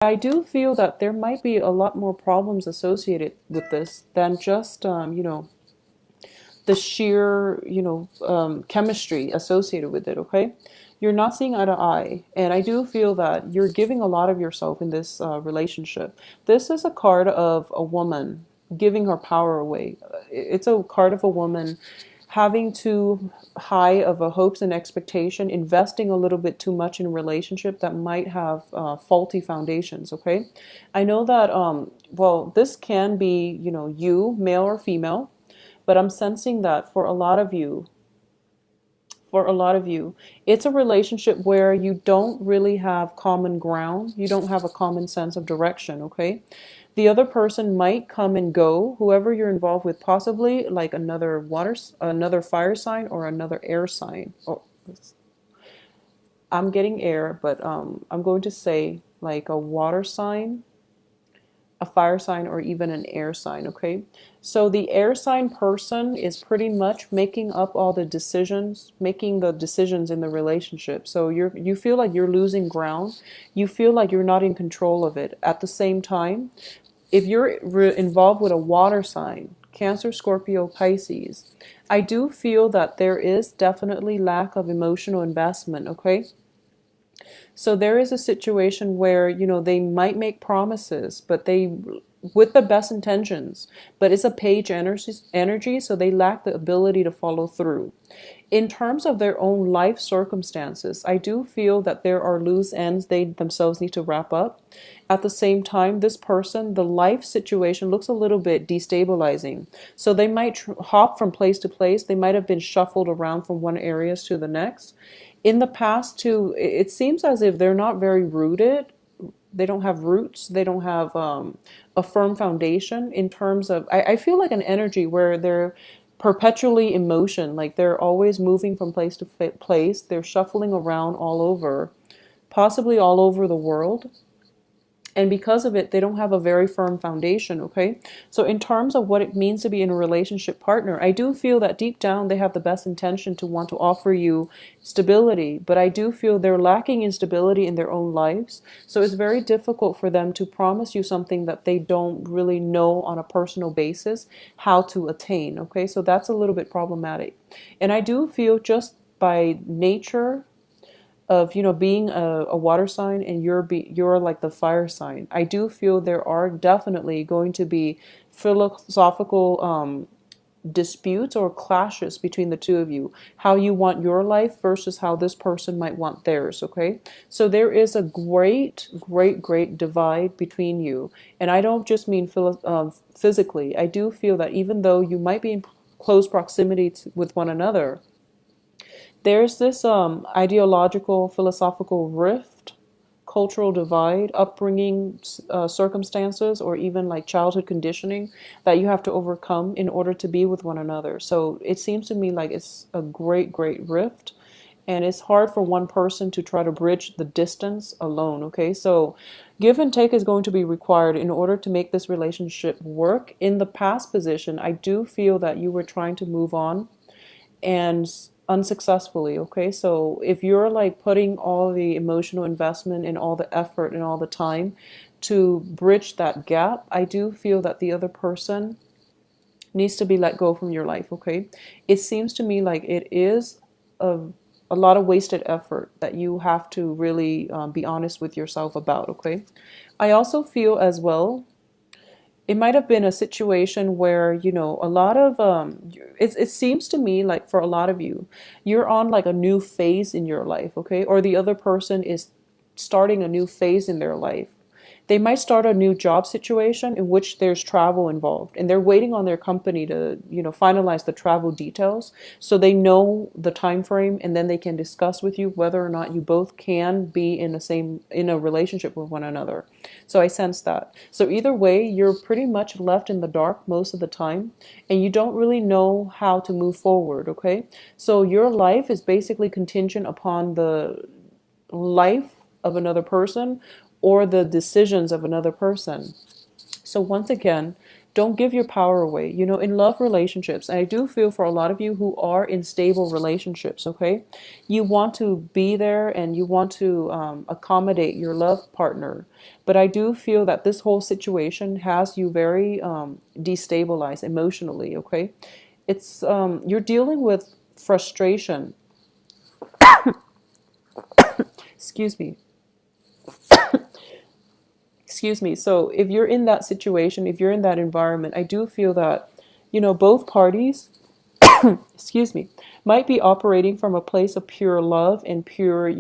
I do feel that there might be a lot more problems associated with this than just, the sheer, chemistry associated with it, okay? You're not seeing eye to eye. And I do feel that you're giving a lot of yourself in this relationship. This is a card of a woman giving her power away. It's a card of a woman having too high of a hopes and expectation, investing a little bit too much in a relationship that might have faulty foundations, okay? I know that, well, this can be, you, male or female, but I'm sensing that for a lot of you, it's a relationship where you don't really have common ground. You don't have a common sense of direction, okay? The other person might come and go, whoever you're involved with, possibly like another fire sign or another air sign. Or I'm getting air, but I'm going to say like a water sign, a fire sign, or even an air sign, okay? So the air sign person is pretty much making up all the decisions, making the decisions in the relationship. So you feel like you're losing ground. You feel like you're not in control of it. At the same time, if you're involved with a water sign, Cancer, Scorpio, Pisces, I do feel that there is definitely lack of emotional investment, okay? So there is a situation where, they might make promises, but they, with the best intentions, but it's a page energy, so they lack the ability to follow through. In terms of their own life circumstances, I do feel that there are loose ends they themselves need to wrap up. At the same time, this person, the life situation looks a little bit destabilizing. So they might hop from place to place. They might have been shuffled around from one area to the next. In the past, too, it seems as if they're not very rooted. They don't have roots. They don't have a firm foundation in terms of, I feel like an energy where they're perpetually in motion, like they're always moving from place to place. They're shuffling around all over, possibly all over the world. And because of it, they don't have a very firm foundation, okay? So in terms of what it means to be in a relationship partner, I do feel that deep down they have the best intention to want to offer you stability, but I do feel they're lacking in stability in their own lives. So it's very difficult for them to promise you something that they don't really know on a personal basis how to attain, okay? So that's a little bit problematic. And I do feel just by nature of, being a water sign, and you're like the fire sign, I do feel there are definitely going to be philosophical disputes or clashes between the two of you, how you want your life versus how this person might want theirs, okay? So there is a great divide between you, and I don't just mean physically. I do feel that even though you might be in close proximity with one another, there's this ideological, philosophical rift, cultural divide, upbringing circumstances, or even like childhood conditioning that you have to overcome in order to be with one another. So it seems to me like it's a great rift. And it's hard for one person to try to bridge the distance alone, okay? So give and take is going to be required in order to make this relationship work. In the past position, I do feel that you were trying to move on and unsuccessfully, okay? So if you're like putting all the emotional investment and all the effort and all the time to bridge that gap, I do feel that the other person needs to be let go from your life, okay? It seems to me like it is a, a lot of wasted effort that you have to really be honest with yourself about, okay? I also feel as well it might have been a situation where, a lot of it seems to me like for a lot of you, you're on like a new phase in your life, okay? Or the other person is starting a new phase in their life. They might start a new job situation in which there's travel involved, and they're waiting on their company to, finalize the travel details so they know the time frame, and then they can discuss with you whether or not you both can be in a relationship with one another. So I sense that. So either way, you're pretty much left in the dark most of the time, and you don't really know how to move forward, okay? So your life is basically contingent upon the life of another person or the decisions of another person. So once again, Don't give your power away. You know, in love relationships, and I do feel for a lot of you who are in stable relationships, okay, you want to be there and you want to accommodate your love partner. But I do feel that this whole situation has you very destabilized emotionally, okay? It's you're dealing with frustration. Excuse me. Excuse me. So if you're in that situation, if you're in that environment, I do feel that, you know, both parties, excuse me, might be operating from a place of pure love and pure,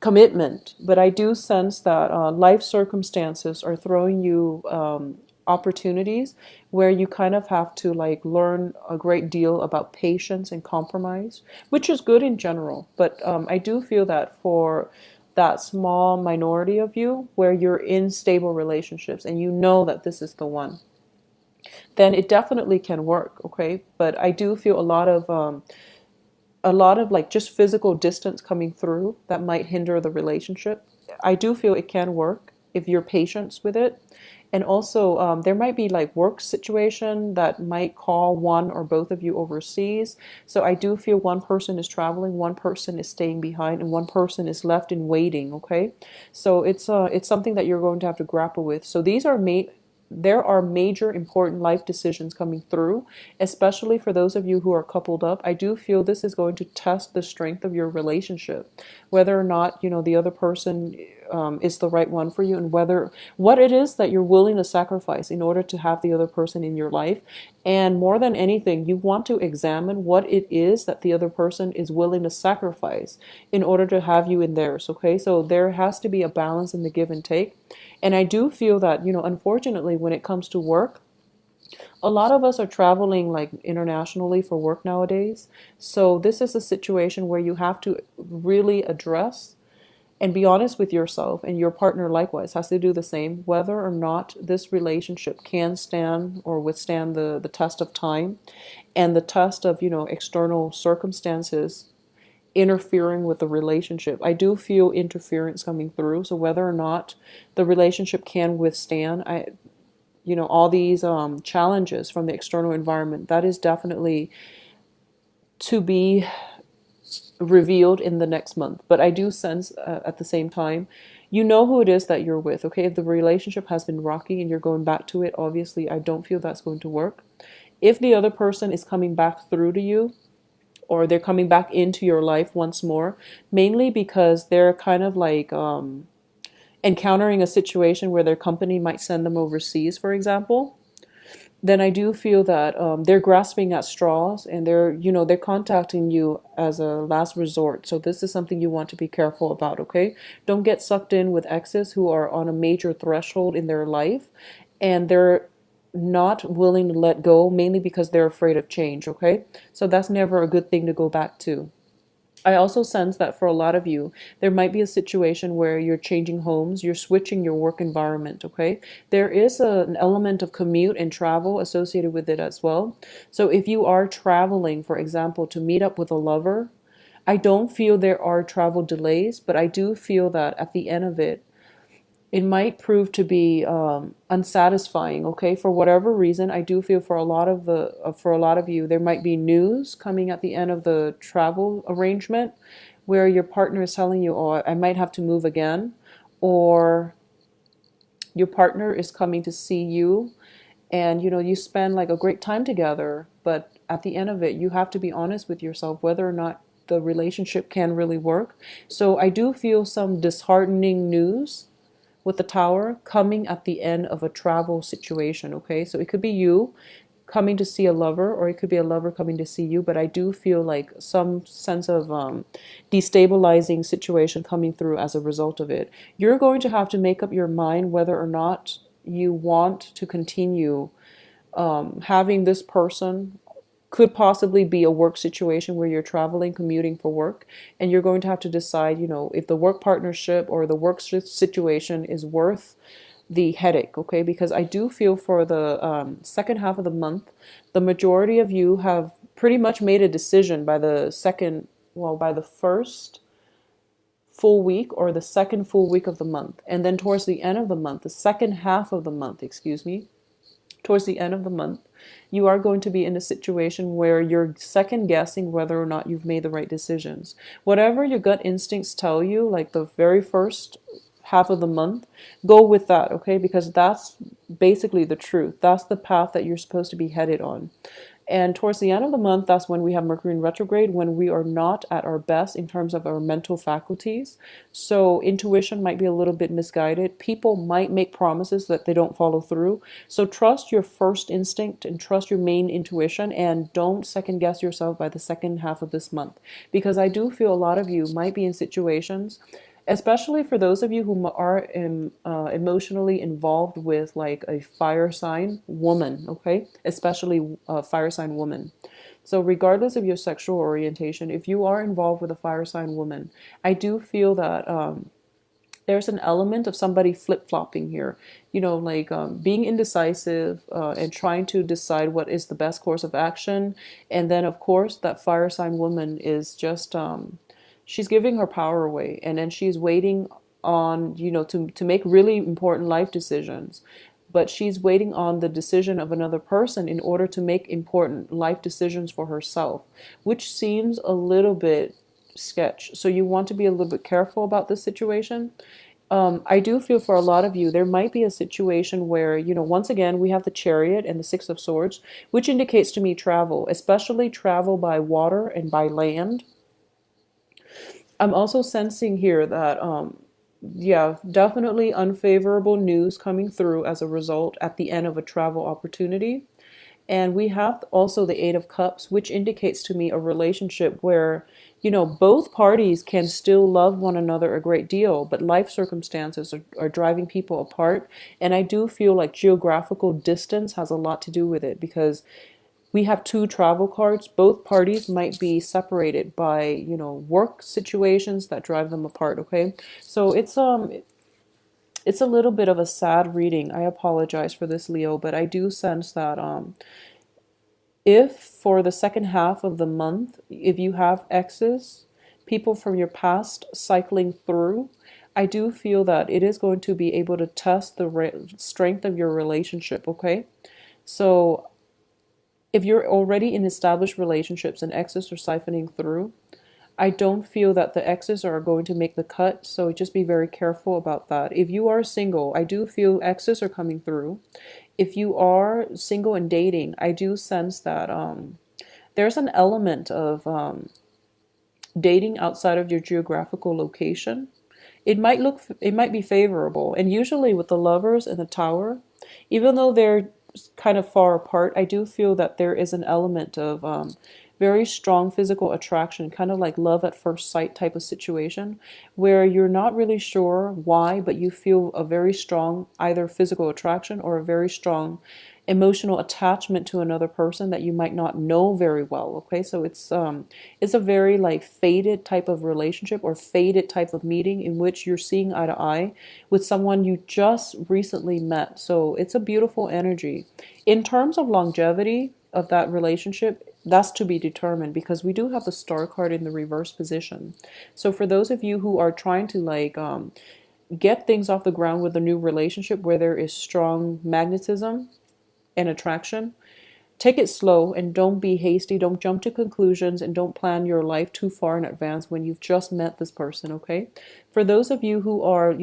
commitment. But I do sense that life circumstances are throwing you opportunities where you kind of have to like learn a great deal about patience and compromise, which is good in general. But I do feel that for that small minority of you where you're in stable relationships and you know that this is the one, then it definitely can work. Okay, but I do feel a lot of like just physical distance coming through that might hinder the relationship. I do feel it can work if you're patient with it. And also, there might be like work situation that might call one or both of you overseas. So I do feel one person is traveling, one person is staying behind, and one person is left in waiting. Okay, so it's something that you're going to have to grapple with. So there are major important life decisions coming through, especially for those of you who are coupled up. I do feel this is going to test the strength of your relationship, whether or not, you know, the other person is the right one for you, and whether what it is that you're willing to sacrifice in order to have the other person in your life. And more than anything, you want to examine what it is that the other person is willing to sacrifice in order to have you in theirs. Okay, so there has to be a balance in the give and take. And I do feel that, you know, unfortunately, when it comes to work, a lot of us are traveling like internationally for work nowadays. So this is a situation where you have to really address and be honest with yourself, and your partner likewise has to do the same, whether or not this relationship can stand or withstand the test of time and the test of, you know, external circumstances interfering with the relationship. I do feel interference coming through. So whether or not the relationship can withstand, all these challenges from the external environment, that is definitely to be revealed in the next month. But I do sense at the same time, you know who it is that you're with. Okay, if the relationship has been rocky and you're going back to it, obviously I don't feel that's going to work. If the other person is coming back through to you, or they're coming back into your life once more, mainly because they're kind of like encountering a situation where their company might send them overseas, for example, then I do feel that they're grasping at straws, and they're contacting you as a last resort. So this is something you want to be careful about, okay? Don't get sucked in with exes who are on a major threshold in their life and they're not willing to let go, mainly because they're afraid of change, okay? So that's never a good thing to go back to. I also sense that for a lot of you, there might be a situation where you're changing homes, you're switching your work environment, okay? There is an element of commute and travel associated with it as well. So if you are traveling, for example, to meet up with a lover, I don't feel there are travel delays, but I do feel that at the end of it, it might prove to be unsatisfying. Okay, for whatever reason, I do feel for a lot of you, there might be news coming at the end of the travel arrangement, where your partner is telling you, "Oh, I might have to move again," or your partner is coming to see you, and you spend like a great time together, but at the end of it, you have to be honest with yourself whether or not the relationship can really work. So I do feel some disheartening news with the tower coming at the end of a travel situation, okay? So it could be you coming to see a lover, or it could be a lover coming to see you, but I do feel like some sense of destabilizing situation coming through as a result of it. You're going to have to make up your mind whether or not you want to continue having this person. Could possibly be a work situation where you're traveling, commuting for work, and you're going to have to decide, if the work partnership or the work situation is worth the headache, okay? Because I do feel for the second half of the month, the majority of you have pretty much made a decision by by the first full week or the second full week of the month. And then towards the end of the month, the second half of the month, excuse me, towards the end of the month, you are going to be in a situation where you're second guessing whether or not you've made the right decisions. Whatever your gut instincts tell you, like the very first half of the month, go with that, okay? Because that's basically the truth. That's the path that you're supposed to be headed on. And towards the end of the month, that's when we have Mercury in retrograde, when we are not at our best in terms of our mental faculties. So intuition might be a little bit misguided. People might make promises that they don't follow through. So trust your first instinct and trust your main intuition, and don't second guess yourself by the second half of this month. Because I do feel a lot of you might be in situations, especially for those of you who are emotionally involved with like a fire sign woman, okay? Especially a fire sign woman. So regardless of your sexual orientation, if you are involved with a fire sign woman, I do feel that there's an element of somebody flip-flopping here, like being indecisive and trying to decide what is the best course of action. And then of course that fire sign woman is just she's giving her power away, and then she's waiting on, to make really important life decisions, but she's waiting on the decision of another person in order to make important life decisions for herself, which seems a little bit sketch. So you want to be a little bit careful about this situation. I do feel for a lot of you, there might be a situation where, once again, we have the Chariot and the Six of Swords, which indicates to me travel, especially travel by water and by land. I'm also sensing here that, yeah, definitely unfavorable news coming through as a result at the end of a travel opportunity. And we have also the Eight of Cups, which indicates to me a relationship where, both parties can still love one another a great deal, but life circumstances are driving people apart. And I do feel like geographical distance has a lot to do with it, because we have two travel cards. Both parties might be separated by, work situations that drive them apart, okay? So it's a little bit of a sad reading. I apologize for this, Leo, but I do sense that if for the second half of the month, if you have exes, people from your past cycling through, I do feel that it is going to be able to test the strength of your relationship, okay? So if you're already in established relationships and exes are siphoning through, I don't feel that the exes are going to make the cut, so just be very careful about that. If you are single, I do feel exes are coming through. If you are single and dating, I do sense that there's an element of dating outside of your geographical location. It might be favorable, and usually with the Lovers and the Tower, even though they're kind of far apart, I do feel that there is an element of very strong physical attraction, kind of like love at first sight type of situation, where you're not really sure why, but you feel a very strong either physical attraction or a very strong emotional attachment to another person that you might not know very well. Okay, so it's a very like faded type of relationship or faded type of meeting in which you're seeing eye to eye with someone you just recently met. So it's a beautiful energy. In terms of longevity of that relationship, that's to be determined, because we do have the Star card in the reverse position. So for those of you who are trying to like get things off the ground with a new relationship where there is strong magnetism and attraction, take it slow and don't be hasty. Don't jump to conclusions and don't plan your life too far in advance when you've just met this person, okay? For those of you who are,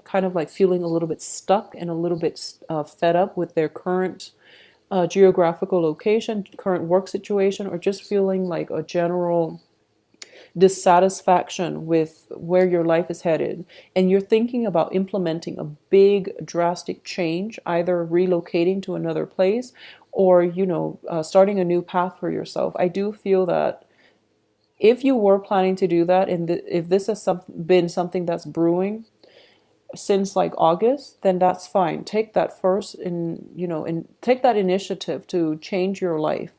kind of like feeling a little bit stuck and a little bit fed up with their current geographical location, current work situation, or just feeling like a general dissatisfaction with where your life is headed, and you're thinking about implementing a big drastic change, either relocating to another place or starting a new path for yourself, I do feel that if you were planning to do that, and if this has been something that's brewing since like August, then that's fine. Take that first and take that initiative to change your life.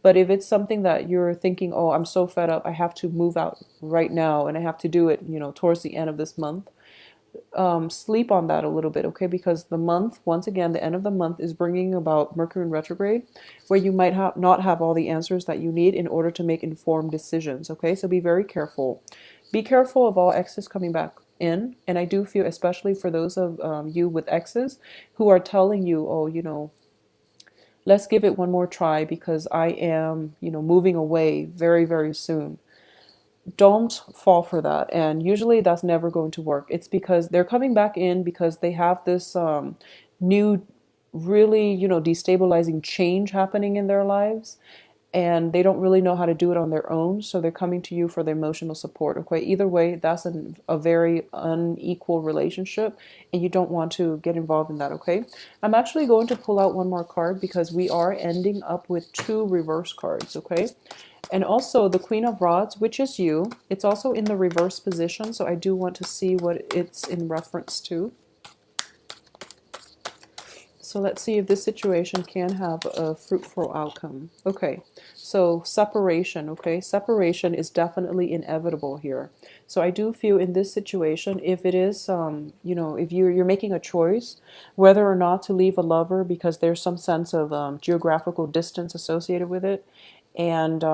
But if it's something that you're thinking, oh, I'm so fed up, I have to move out right now and I have to do it, towards the end of this month, sleep on that a little bit, okay? Because the month, once again, the end of the month is bringing about Mercury in retrograde, where you might not have all the answers that you need in order to make informed decisions, okay? So be very careful. Be careful of all exes coming back in. And I do feel, especially for those of you with exes who are telling you, oh, let's give it one more try because I am, moving away very, very soon. Don't fall for that. And usually that's never going to work. It's because they're coming back in because they have this new, really, destabilizing change happening in their lives. And they don't really know how to do it on their own. So they're coming to you for the emotional support. Okay. Either way, that's a very unequal relationship. And you don't want to get involved in that. Okay. I'm actually going to pull out one more card because we are ending up with two reverse cards. Okay. And also the Queen of Rods, which is you. It's also in the reverse position, so I do want to see what it's in reference to. So let's see if this situation can have a fruitful outcome. Okay, so separation, okay? Separation is definitely inevitable here. So I do feel in this situation, if it is, if you're making a choice, whether or not to leave a lover because there's some sense of geographical distance associated with it, and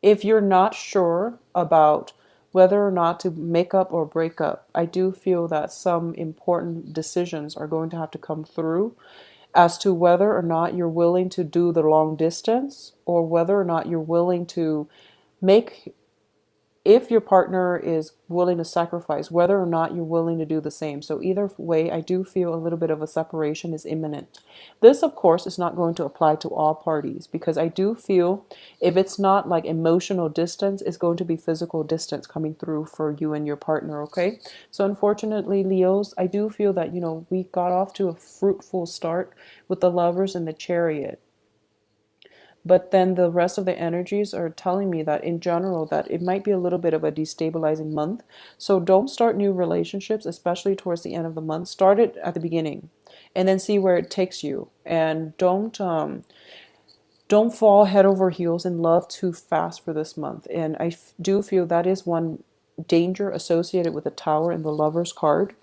if you're not sure about whether or not to make up or break up, I do feel that some important decisions are going to have to come through as to whether or not you're willing to do the long distance or whether or not you're willing to make, if your partner is willing to sacrifice, whether or not you're willing to do the same. So either way, I do feel a little bit of a separation is imminent. This, of course, is not going to apply to all parties because I do feel if it's not like emotional distance, it's going to be physical distance coming through for you and your partner, okay? So unfortunately, Leos, I do feel that, we got off to a fruitful start with the Lovers and the Chariot. But then the rest of the energies are telling me that in general that it might be a little bit of a destabilizing month. So don't start new relationships, especially towards the end of the month. Start it at the beginning and then see where it takes you. And don't fall head over heels in love too fast for this month. And I do feel that is one danger associated with the Tower and the Lovers card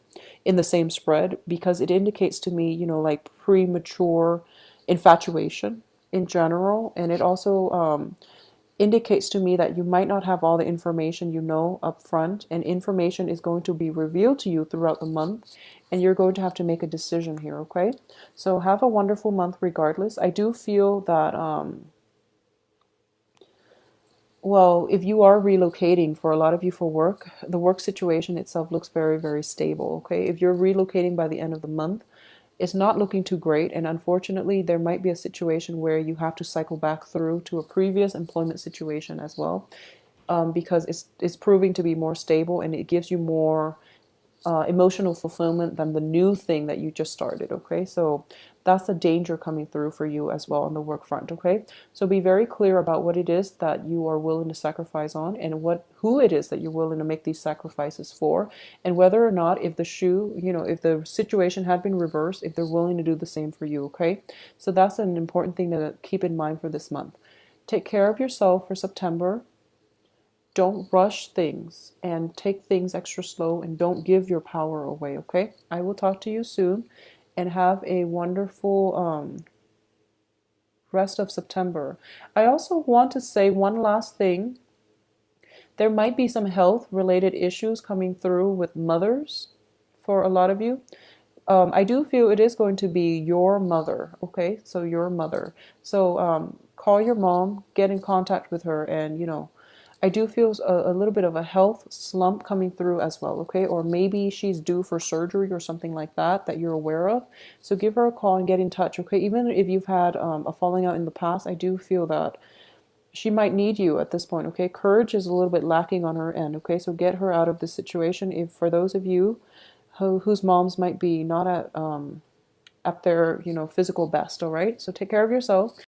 in the same spread because it indicates to me, like premature infatuation in general. And it also indicates to me that you might not have all the information up front, and information is going to be revealed to you throughout the month, and you're going to have to make a decision here, okay? So have a wonderful month regardless. I do feel that well, if you are relocating, for a lot of you for work, the work situation itself looks very, very stable, okay? If you're relocating by the end of the month, it's not looking too great, and unfortunately, there might be a situation where you have to cycle back through to a previous employment situation as well, because it's proving to be more stable and it gives you more emotional fulfillment than the new thing that you just started. Okay, so that's the danger coming through for you as well on the work front. Okay, so be very clear about what it is that you are willing to sacrifice on, and who it is that you're willing to make these sacrifices for, and whether or not, if the if the situation had been reversed, if they're willing to do the same for you. Okay, so that's an important thing to keep in mind for this month. Take care of yourself for September. Don't rush things and take things extra slow, and don't give your power away, okay? I will talk to you soon, and have a wonderful rest of September. I also want to say one last thing. There might be some health related issues coming through with mothers for a lot of you. I do feel it is going to be your mother, okay? So your mother. So call your mom, get in contact with her, and I do feel a little bit of a health slump coming through as well, okay? Or maybe she's due for surgery or something like that you're aware of. So give her a call and get in touch, okay? Even if you've had a falling out in the past, I do feel that she might need you at this point, okay? Courage is a little bit lacking on her end, okay? So get her out of this situation. If for those of you whose moms might be not at their physical best, all right? So take care of yourself.